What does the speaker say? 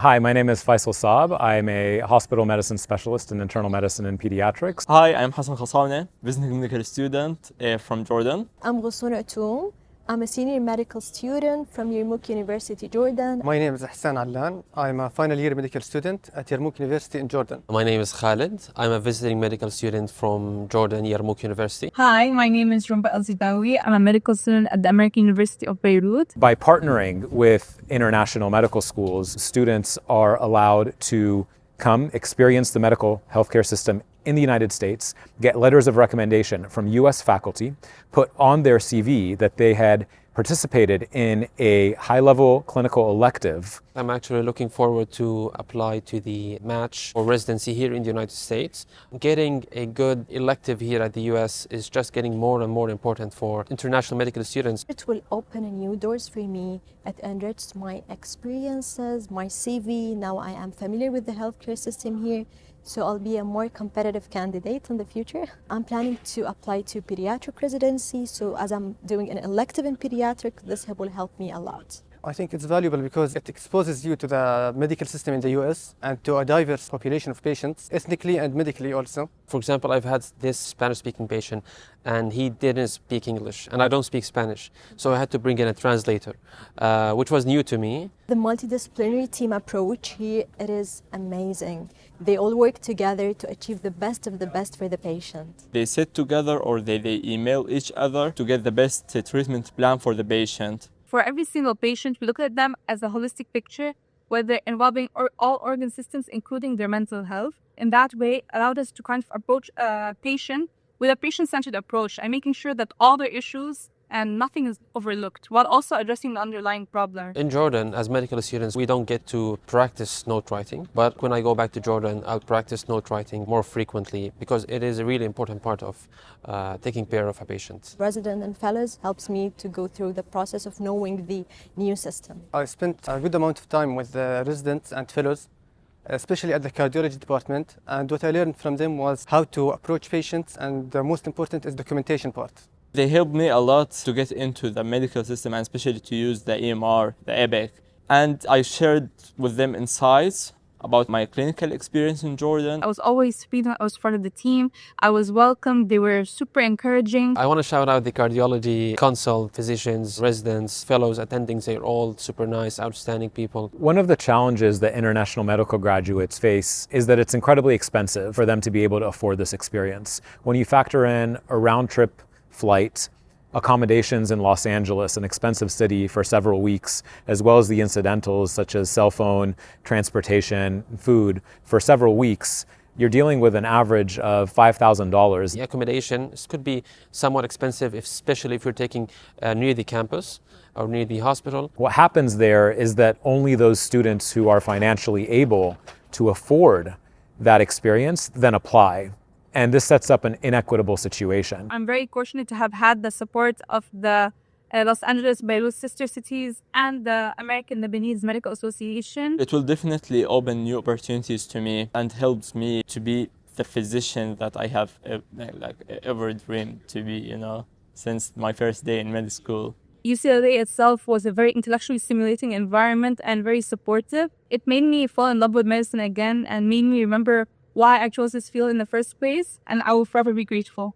Hi, my name is Faisal Saab. I'm a hospital medicine specialist in internal medicine and pediatrics. Hi, I'm Hassan Khasawne, visiting medical student from Jordan. I'm Ghussouna Atoum. I'm a senior medical student from Yarmouk University, Jordan. My name is Hassan Allan. I'm a final year medical student at Yarmouk University in Jordan. My name is Khalid. I'm a visiting medical student from Jordan, Yarmouk University. Hi, my name is Rumba El-Zidawi. I'm a medical student at the American University of Beirut. By partnering with international medical schools, students are allowed to come experience the medical healthcare system in the United States, get letters of recommendation from US faculty, put on their CV that they had participated in a high-level clinical elective. I'm actually looking forward to apply to the match or residency here in the United States. Getting a good elective here at the US is just getting more and more important for international medical students. It will open new doors for me. It enriched my experiences, my CV. Now I am familiar with the healthcare system here, so I'll be a more competitive candidate in the future. I'm planning to apply to pediatric residency, so as I'm doing an elective in pediatric, this will help me a lot. I think it's valuable because it exposes you to the medical system in the US and to a diverse population of patients, ethnically and medically also. For example, I've had this Spanish-speaking patient and he didn't speak English and I don't speak Spanish. So I had to bring in a translator, which was new to me. The multidisciplinary team approach here, it is amazing. They all work together to achieve the best of the best for the patient. They sit together or they email each other to get the best treatment plan for the patient. For every single patient, we look at them as a holistic picture, whether involving all organ systems, including their mental health. In that way, allowed us to kind of approach a patient with a patient-centered approach and making sure that all their issues and nothing is overlooked, while also addressing the underlying problem. In Jordan, as medical students, we don't get to practice note writing, but when I go back to Jordan, I'll practice note writing more frequently because it is a really important part of taking care of a patient. Resident and fellows helps me to go through the process of knowing the new system. I spent a good amount of time with the residents and fellows, especially at the cardiology department, and what I learned from them was how to approach patients, and the most important is documentation part. They helped me a lot to get into the medical system and especially to use the EMR, the EPIC. And I shared with them insights about my clinical experience in Jordan. I was always feeling I was part of the team. I was welcomed. They were super encouraging. I want to shout out the cardiology consult, physicians, residents, fellows, attendings. They're all super nice, outstanding people. One of the challenges that international medical graduates face is that it's incredibly expensive for them to be able to afford this experience. When you factor in a round-trip flight, accommodations in Los Angeles, an expensive city, for several weeks, as well as the incidentals such as cell phone, transportation, food, for several weeks, you're dealing with an average of $5,000. The accommodation could be somewhat expensive, especially if you're taking near the campus or near the hospital. What happens there is that only those students who are financially able to afford that experience then apply. And this sets up an inequitable situation. I'm very fortunate to have had the support of the Los Angeles, Beirut sister cities and the American Lebanese Medical Association. It will definitely open new opportunities to me and helps me to be the physician that I have ever dreamed to be, since my first day in med school. UCLA itself was a very intellectually stimulating environment and very supportive. It made me fall in love with medicine again and made me remember why I chose this field in the first place, and I will forever be grateful.